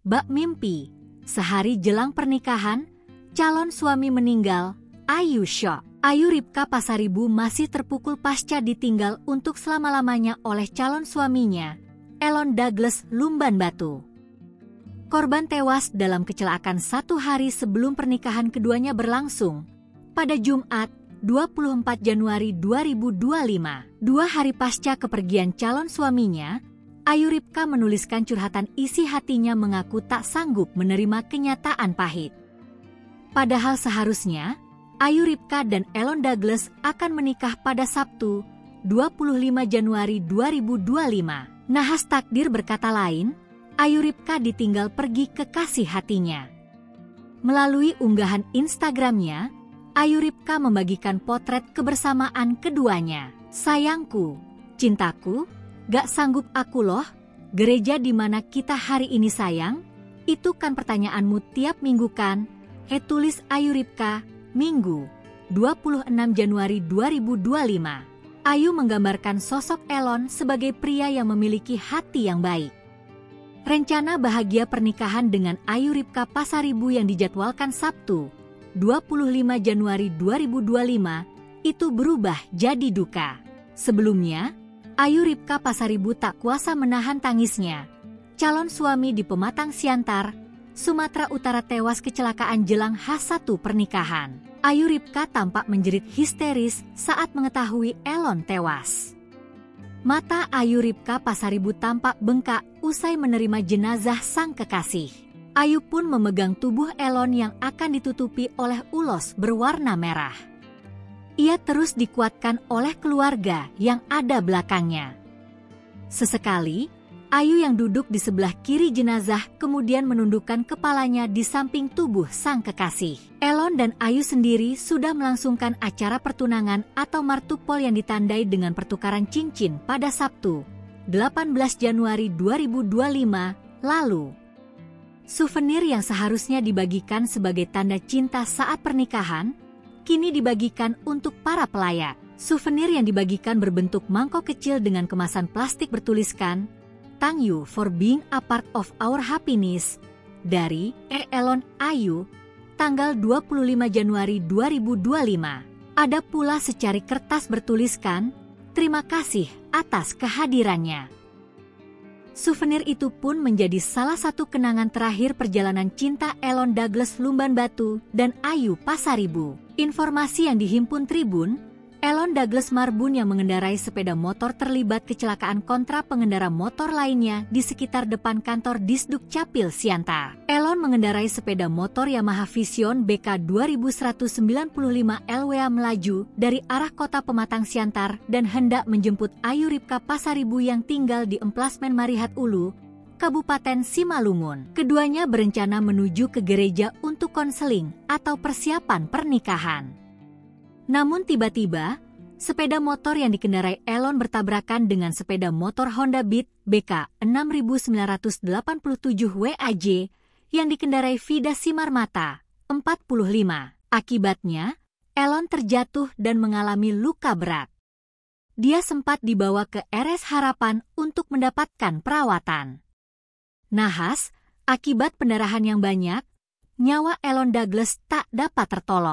Bak mimpi, sehari jelang pernikahan, calon suami meninggal, Ayu syok. Ayu Ripka Pasaribu masih terpukul pasca ditinggal untuk selama-lamanya oleh calon suaminya, Elon Douglas Lumban Batu. Korban tewas dalam kecelakaan 1 hari sebelum pernikahan keduanya berlangsung, pada Jumat, 24 Januari 2025. 2 hari pasca kepergian calon suaminya, Ayu Ripka menuliskan curhatan isi hatinya mengaku tak sanggup menerima kenyataan pahit. Padahal seharusnya, Ayu Ripka dan Elon Douglas akan menikah pada Sabtu, 25 Januari 2025. Nahas takdir berkata lain, Ayu Ripka ditinggal pergi kekasih hatinya. Melalui unggahan Instagramnya, Ayu Ripka membagikan potret kebersamaan keduanya. Sayangku, cintaku, gak sanggup aku loh, gereja di mana kita hari ini sayang? Itu kan pertanyaanmu tiap minggu kan? Tulis Ayu Ripka, Minggu, 26 Januari 2025. Ayu menggambarkan sosok Elon sebagai pria yang memiliki hati yang baik. Rencana bahagia pernikahan dengan Ayu Ripka Pasaribu yang dijadwalkan Sabtu, 25 Januari 2025, itu berubah jadi duka. Sebelumnya, Ayu Ripka Pasaribu tak kuasa menahan tangisnya. Calon suami di Pematang Siantar, Sumatera Utara tewas kecelakaan jelang H1 pernikahan. Ayu Ripka tampak menjerit histeris saat mengetahui Elon tewas. Mata Ayu Ripka Pasaribu tampak bengkak usai menerima jenazah sang kekasih. Ayu pun memegang tubuh Elon yang akan ditutupi oleh ulos berwarna merah. Ia terus dikuatkan oleh keluarga yang ada belakangnya. Sesekali, Ayu yang duduk di sebelah kiri jenazah kemudian menundukkan kepalanya di samping tubuh sang kekasih. Elon dan Ayu sendiri sudah melangsungkan acara pertunangan atau martupol yang ditandai dengan pertukaran cincin pada Sabtu, 18 Januari 2025 lalu. Souvenir yang seharusnya dibagikan sebagai tanda cinta saat pernikahan, kini dibagikan untuk para pelayat. Souvenir yang dibagikan berbentuk mangkok kecil dengan kemasan plastik bertuliskan, "Thank you for being a part of our happiness," dari Elon Ayu, tanggal 25 Januari 2025. Ada pula secari kertas bertuliskan, "Terima kasih atas kehadirannya." Souvenir itu pun menjadi salah satu kenangan terakhir perjalanan cinta Elon Douglas Lumban Batu dan Ayu Pasaribu. Informasi yang dihimpun Tribun, Elon Douglas Marbun yang mengendarai sepeda motor terlibat kecelakaan kontra pengendara motor lainnya di sekitar depan kantor Disduk Capil Siantar. Elon mengendarai sepeda motor Yamaha Vision BK 2195 LWA melaju dari arah kota Pematang Siantar dan hendak menjemput Ayu Ripka Pasaribu yang tinggal di Emplasmen Marihat Ulu, Kabupaten Simalungun. Keduanya berencana menuju ke gereja untuk konseling atau persiapan pernikahan. Namun tiba-tiba, sepeda motor yang dikendarai Elon bertabrakan dengan sepeda motor Honda Beat BK 6987 WAJ yang dikendarai Vida Simarmata, 45. Akibatnya, Elon terjatuh dan mengalami luka berat. Dia sempat dibawa ke RS Harapan untuk mendapatkan perawatan. Nahas, akibat pendarahan yang banyak, nyawa Elon Douglas tak dapat tertolong.